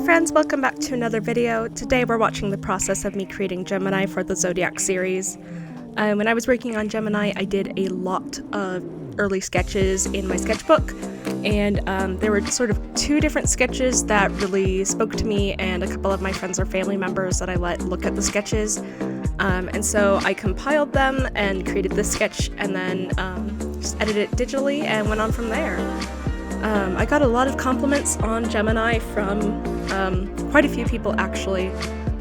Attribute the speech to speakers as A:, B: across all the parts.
A: friends, welcome back to another video. Today we're watching the process of me creating Gemini for the Zodiac series. When I was working on Gemini, I did a lot of early sketches in my sketchbook, and there were sort of two different sketches that really spoke to me, and a couple of my friends or family members that I let look at the sketches. And so I compiled them and created this sketch, and then just edited it digitally and went on from there. I got a lot of compliments on Gemini from quite a few people, actually.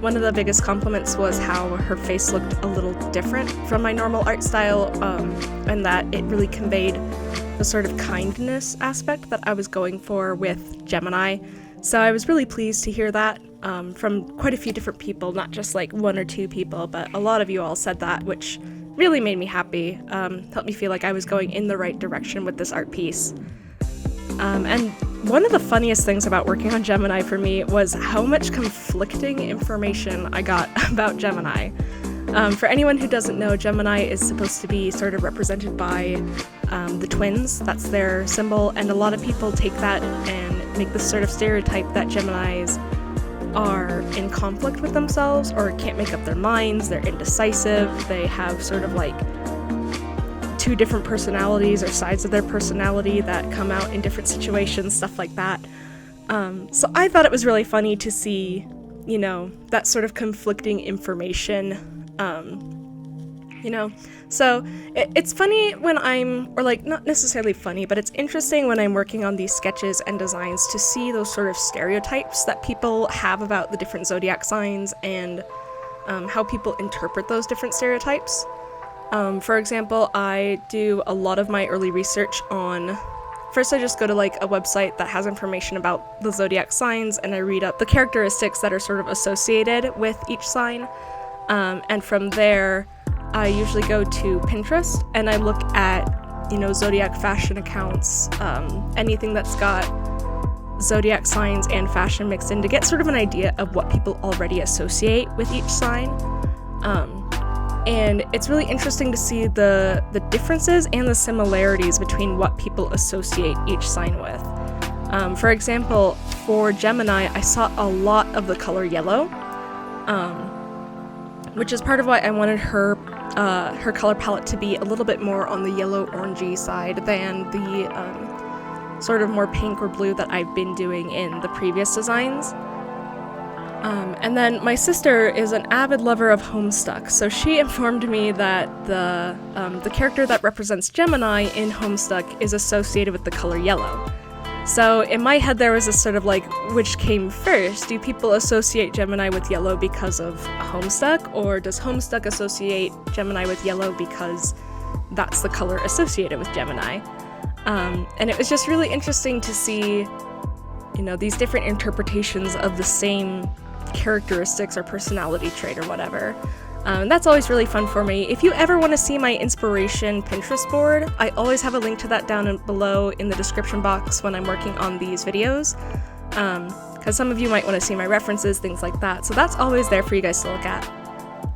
A: One of the biggest compliments was how her face looked a little different from my normal art style, and that it really conveyed the sort of kindness aspect that I was going for with Gemini. So I was really pleased to hear that from quite a few different people, not just like one or two people, but a lot of you all said that, which really made me happy, helped me feel like I was going in the right direction with this art piece. And one of the funniest things about working on Gemini for me was how much conflicting information I got about Gemini. For anyone who doesn't know, Gemini is supposed to be sort of represented by the twins. That's their symbol, and a lot of people take that and make this sort of stereotype that Geminis are in conflict with themselves or can't make up their minds, they're indecisive, they have sort of like two different personalities or sides of their personality that come out in different situations, stuff like that. So I thought it was really funny to see, you know, that sort of conflicting information, So it's funny when not necessarily funny, but it's interesting when I'm working on these sketches and designs to see those sort of stereotypes that people have about the different zodiac signs and how people interpret those different stereotypes. For example, I do a lot of my early research on, first I just go to like a website that has information about the zodiac signs, and I read up the characteristics that are sort of associated with each sign, and from there I usually go to Pinterest and I look at, zodiac fashion accounts, anything that's got zodiac signs and fashion mixed in, to get sort of an idea of what people already associate with each sign. And it's really interesting to see the differences and the similarities between what people associate each sign with. For example, for Gemini, I saw a lot of the color yellow, which is part of why I wanted her color palette to be a little bit more on the yellow-orangey side than the sort of more pink or blue that I've been doing in the previous designs. And then my sister is an avid lover of Homestuck, so she informed me that the character that represents Gemini in Homestuck is associated with the color yellow. So in my head there was this sort of like, which came first? Do people associate Gemini with yellow because of Homestuck, or does Homestuck associate Gemini with yellow because that's the color associated with Gemini? And it was just really interesting to see, these different interpretations of the same characteristics or personality trait or whatever. That's always really fun for me. If you ever want to see my inspiration Pinterest board, I always have a link to that down below in the description box when I'm working on these videos, because some of you might want to see my references, things like that, so that's always there for you guys to look at.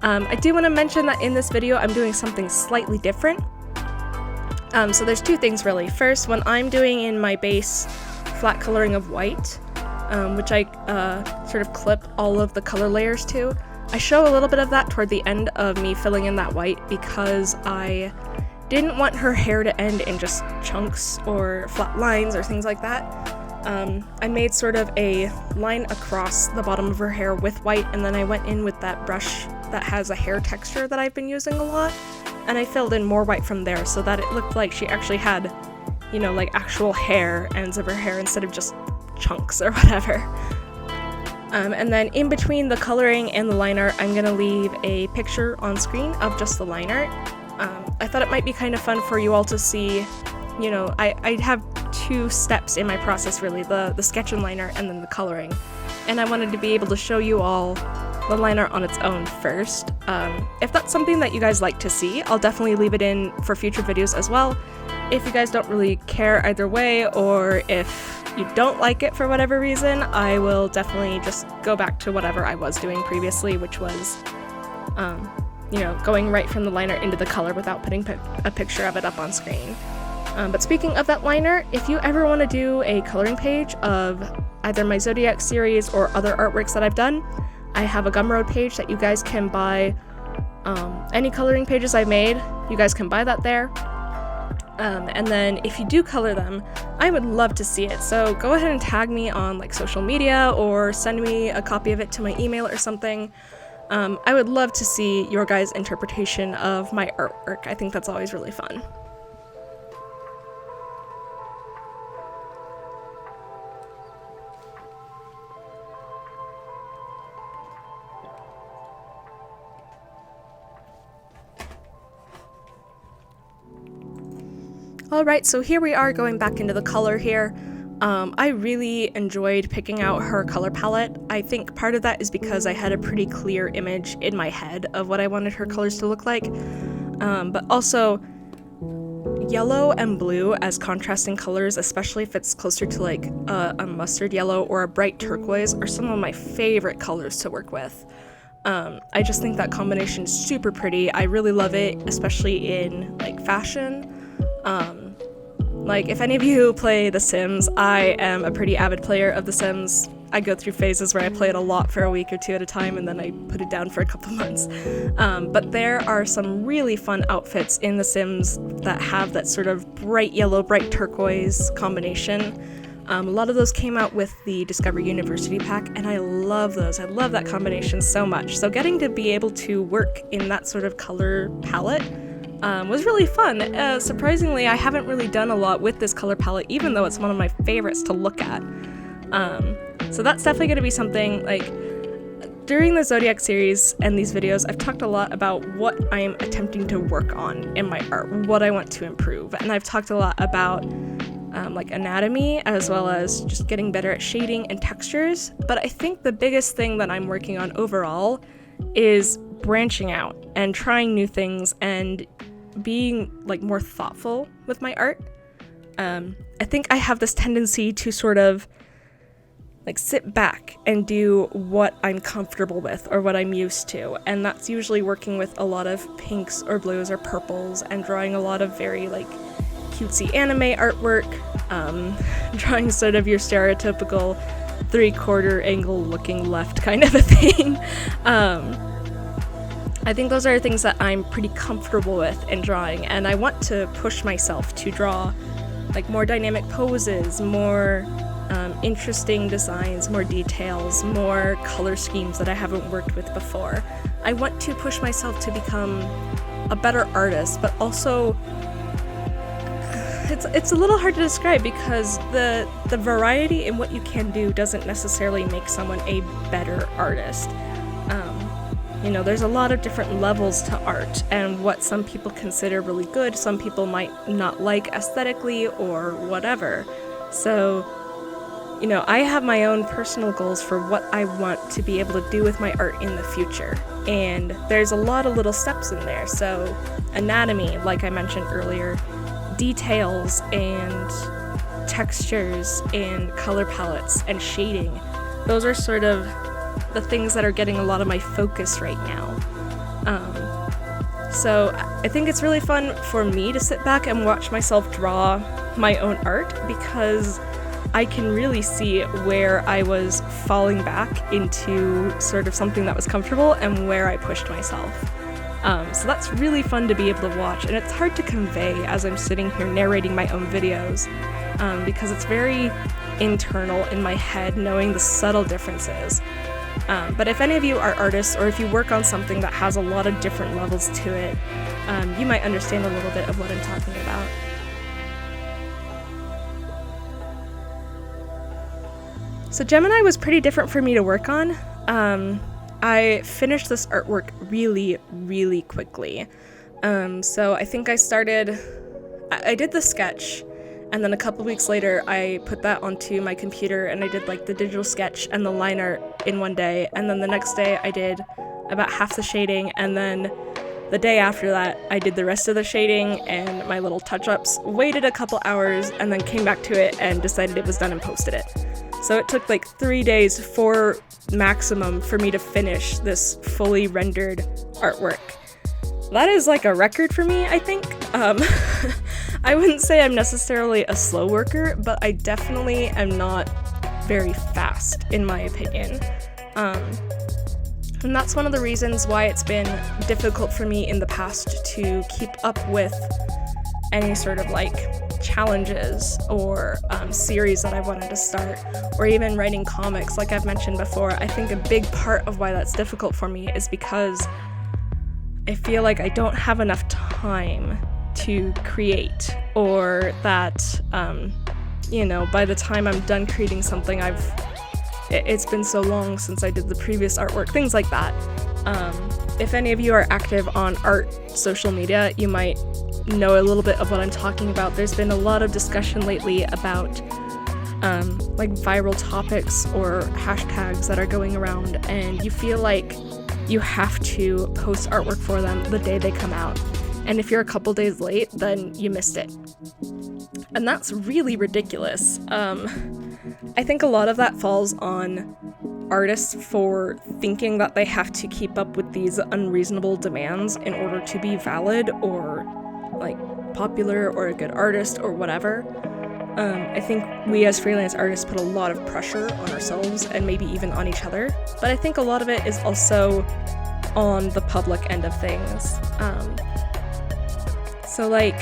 A: I do want to mention that in this video I'm doing something slightly different. So there's two things really. First, when I'm doing in my base flat coloring of white, which I sort of clip all of the color layers to, I show a little bit of that toward the end of me filling in that white because I didn't want her hair to end in just chunks or flat lines or things like that. I made sort of a line across the bottom of her hair with white, and then I went in with that brush that has a hair texture that I've been using a lot, and I filled in more white from there so that it looked like she actually had, like actual hair, ends of her hair, instead of just chunks or whatever. And then in between the coloring and the line art, I'm gonna leave a picture on screen of just the line art. I thought it might be kind of fun for you all to see, I have two steps in my process really, the sketch and line art and then the coloring. And I wanted to be able to show you all the line art on its own first. If that's something that you guys like to see, I'll definitely leave it in for future videos as well. If you guys don't really care either way, or if you don't like it for whatever reason, I will definitely just go back to whatever I was doing previously, which was, going right from the line art into the color without putting a picture of it up on screen. But speaking of that line art, if you ever want to do a coloring page of either my Zodiac series or other artworks that I've done, I have a Gumroad page that you guys can buy any coloring pages I've made. You guys can buy that there. And then if you do color them, I would love to see it. So go ahead and tag me on like social media or send me a copy of it to my email or something. I would love to see your guys' interpretation of my artwork. I think that's always really fun. Alright, so here we are going back into the color here. I really enjoyed picking out her color palette. I think part of that is because I had a pretty clear image in my head of what I wanted her colors to look like. But also, yellow and blue as contrasting colors, especially if it's closer to like a mustard yellow or a bright turquoise, are some of my favorite colors to work with. I just think that combination is super pretty. I really love it, especially in like fashion. Like, if any of you play The Sims, I am a pretty avid player of The Sims. I go through phases where I play it a lot for a week or two at a time, and then I put it down for a couple months. But there are some really fun outfits in The Sims that have that sort of bright yellow, bright turquoise combination. A lot of those came out with the Discover University pack, and I love those. I love that combination so much. So getting to be able to work in that sort of color palette was really fun. Surprisingly, I haven't really done a lot with this color palette, even though it's one of my favorites to look at. So that's definitely going to be something, like, during the Zodiac series and these videos, I've talked a lot about what I'm attempting to work on in my art, what I want to improve, and I've talked a lot about like anatomy, as well as just getting better at shading and textures. But I think the biggest thing that I'm working on overall is branching out and trying new things and being like more thoughtful with my art. I think I have this tendency to sort of like sit back and do what I'm comfortable with or what I'm used to, and that's usually working with a lot of pinks or blues or purples and drawing a lot of very like cutesy anime artwork, drawing sort of your stereotypical 3/4 angle looking left kind of a thing. I think those are things that I'm pretty comfortable with in drawing, and I want to push myself to draw like more dynamic poses, more interesting designs, more details, more color schemes that I haven't worked with before. I want to push myself to become a better artist, but also it's a little hard to describe because the variety in what you can do doesn't necessarily make someone a better artist. You know, there's a lot of different levels to art, and what some people consider really good, some people might not like aesthetically or whatever. So, you know, I have my own personal goals for what I want to be able to do with my art in the future, and there's a lot of little steps in there. So, anatomy, like I mentioned earlier, details and textures and color palettes and shading, those are sort of the things that are getting a lot of my focus right now. So I think it's really fun for me to sit back and watch myself draw my own art, because I can really see where I was falling back into sort of something that was comfortable and where I pushed myself. So that's really fun to be able to watch, and it's hard to convey as I'm sitting here narrating my own videos, because it's very internal in my head, knowing the subtle differences. But if any of you are artists, or if you work on something that has a lot of different levels to it, you might understand a little bit of what I'm talking about. So Gemini was pretty different for me to work on. I finished this artwork really, really quickly. So I think I did the sketch, and then a couple weeks later I put that onto my computer and I did like the digital sketch and the line art in one day, and then the next day I did about half the shading, and then the day after that I did the rest of the shading and my little touch-ups, waited a couple hours, and then came back to it and decided it was done and posted it. So it took like 3 days for maximum for me to finish this fully rendered artwork. That is like a record for me, I think. I wouldn't say I'm necessarily a slow worker, but I definitely am not very fast, in my opinion. And that's one of the reasons why it's been difficult for me in the past to keep up with any sort of like challenges or series that I wanted to start, or even writing comics like I've mentioned before. I think a big part of why that's difficult for me is because I feel like I don't have enough time to create, or that by the time I'm done creating something, it's been so long since I did the previous artwork, things like that. If any of you are active on art social media, you might know a little bit of what I'm talking about. There's been a lot of discussion lately about like viral topics or hashtags that are going around, and you feel like you have to post artwork for them the day they come out. And if you're a couple days late, then you missed it. And that's really ridiculous. I think a lot of that falls on artists for thinking that they have to keep up with these unreasonable demands in order to be valid or like popular or a good artist or whatever. I think we as freelance artists put a lot of pressure on ourselves and maybe even on each other, but I think a lot of it is also on the public end of things. So like,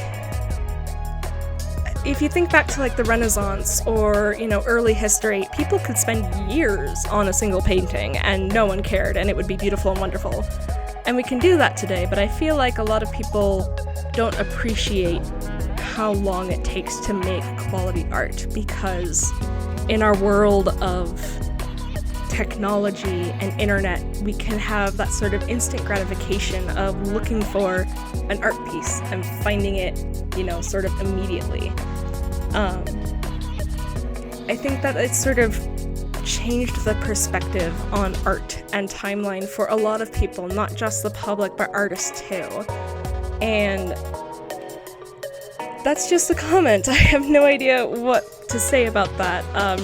A: if you think back to like the Renaissance or, early history, people could spend years on a single painting and no one cared, and it would be beautiful and wonderful. And we can do that today, but I feel like a lot of people don't appreciate how long it takes to make quality art, because in our world of technology and internet, we can have that sort of instant gratification of looking for an art piece and finding it, sort of immediately. I think that it's sort of changed the perspective on art and timeline for a lot of people, not just the public, but artists too. And that's just a comment. I have no idea what to say about that,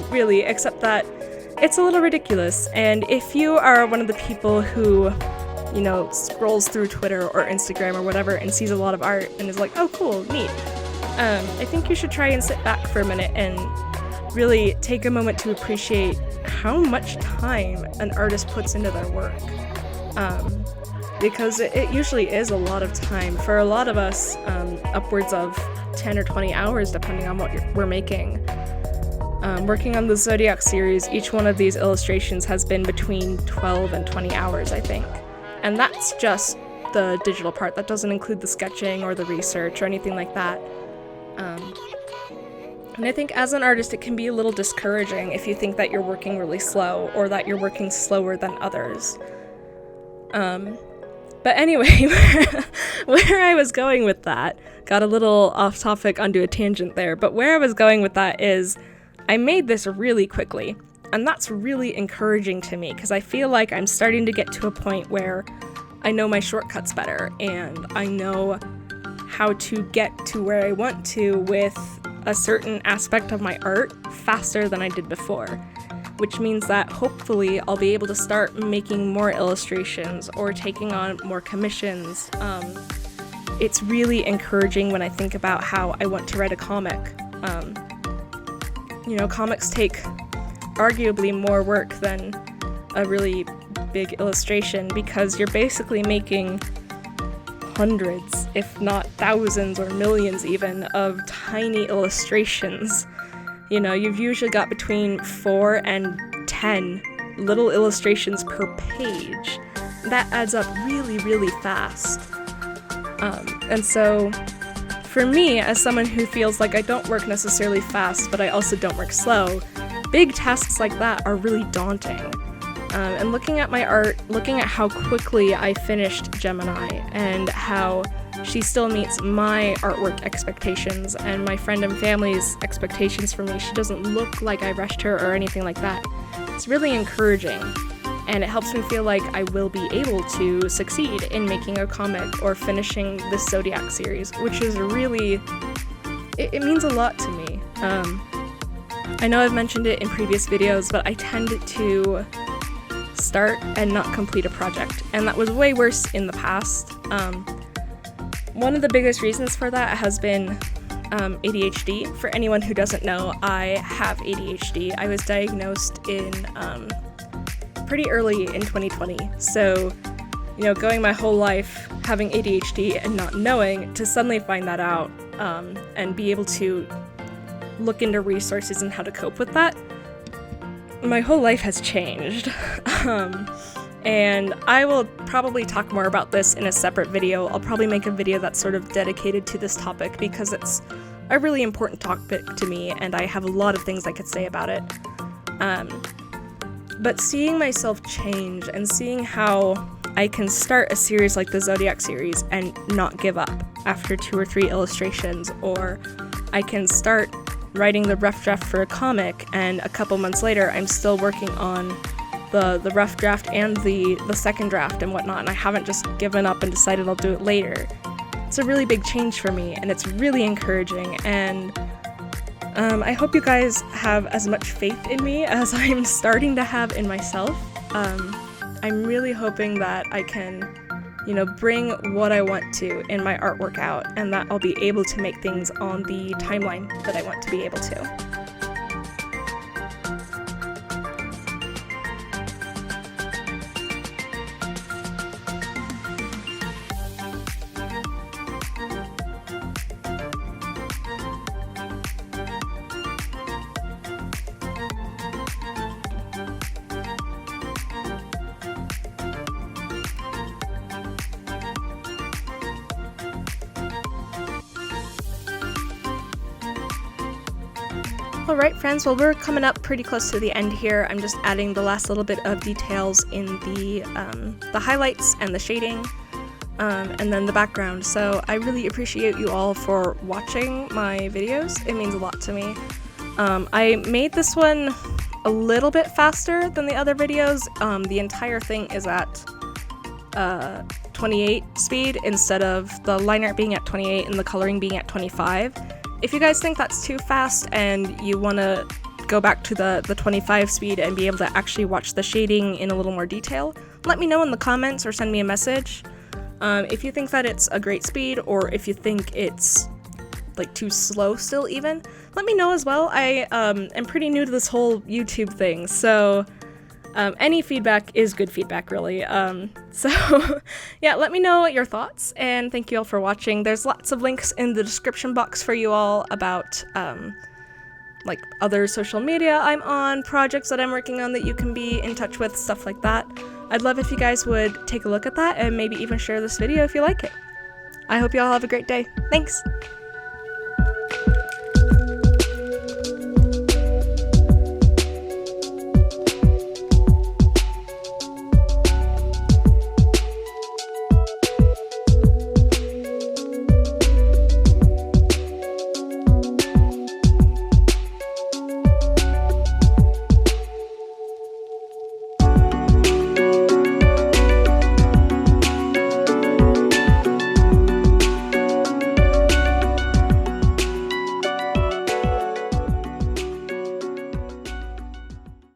A: really, except that it's a little ridiculous. And if you are one of the people who, scrolls through Twitter or Instagram or whatever and sees a lot of art and is like, oh, cool, neat, I think you should try and sit back for a minute and really take a moment to appreciate how much time an artist puts into their work. Because it usually is a lot of time. For a lot of us, upwards of 10 or 20 hours, depending on what we're making. Working on the Zodiac series, each one of these illustrations has been between 12 and 20 hours, I think. And that's just the digital part. That doesn't include the sketching or the research or anything like that. And I think as an artist, it can be a little discouraging if you think that you're working really slow or that you're working slower than others. But anyway, where I was going with that, got a little off topic onto a tangent there, but where I was going with that is I made this really quickly, and that's really encouraging to me because I feel like I'm starting to get to a point where I know my shortcuts better and I know how to get to where I want to with a certain aspect of my art faster than I did before, which means that hopefully I'll be able to start making more illustrations or taking on more commissions. It's really encouraging when I think about how I want to write a comic. Comics take arguably more work than a really big illustration because you're basically making hundreds, if not thousands or millions even, of tiny illustrations. You've usually got between 4 and 10 little illustrations per page. That adds up really, really fast. And so, for me, as someone who feels like I don't work necessarily fast, but I also don't work slow, big tasks like that are really daunting. And looking at my art, looking at how quickly I finished Gemini, and how she still meets my artwork expectations and my friend and family's expectations for me. She doesn't look like I rushed her or anything like that. It's really encouraging, and it helps me feel like I will be able to succeed in making a comic or finishing this Zodiac series, which is really, it means a lot to me. I know I've mentioned it in previous videos, but I tend to start and not complete a project, and that was way worse in the past. One of the biggest reasons for that has been ADHD. For anyone who doesn't know, I have ADHD. I was diagnosed in pretty early in 2020. So, you know, going my whole life having ADHD and not knowing, to suddenly find that out and be able to look into resources and how to cope with that, my whole life has changed. And I will probably talk more about this in a separate video. I'll probably make a video that's sort of dedicated to this topic because it's a really important topic to me and I have a lot of things I could say about it. But seeing myself change and seeing how I can start a series like the Zodiac series and not give up after 2 or 3 illustrations, or I can start writing the rough draft for a comic and a couple months later I'm still working on the rough draft and the second draft and whatnot, and I haven't just given up and decided I'll do it later. It's a really big change for me and it's really encouraging, and I hope you guys have as much faith in me as I'm starting to have in myself. I'm really hoping that I can, you know, bring what I want to in my artwork out, and that I'll be able to make things on the timeline that I want to be able to. Alright friends, well we're coming up pretty close to the end here. I'm just adding the last little bit of details in the highlights and the shading, and then the background. So I really appreciate you all for watching my videos. It means a lot to me. I made this one a little bit faster than the other videos. The entire thing is at 28 speed instead of the line art being at 28 and the coloring being at 25. If you guys think that's too fast and you want to go back to the 25 speed and be able to actually watch the shading in a little more detail, let me know in the comments or send me a message. If you think that it's a great speed, or if you think it's like too slow still even, let me know as well. I am pretty new to this whole YouTube thing, so any feedback is good feedback, really. So yeah, let me know your thoughts, and thank you all for watching. There's lots of links in the description box for you all about like other social media I'm on, projects that I'm working on that you can be in touch with, stuff like that. I'd love if you guys would take a look at that and maybe even share this video if you like it. I hope you all have a great day. Thanks!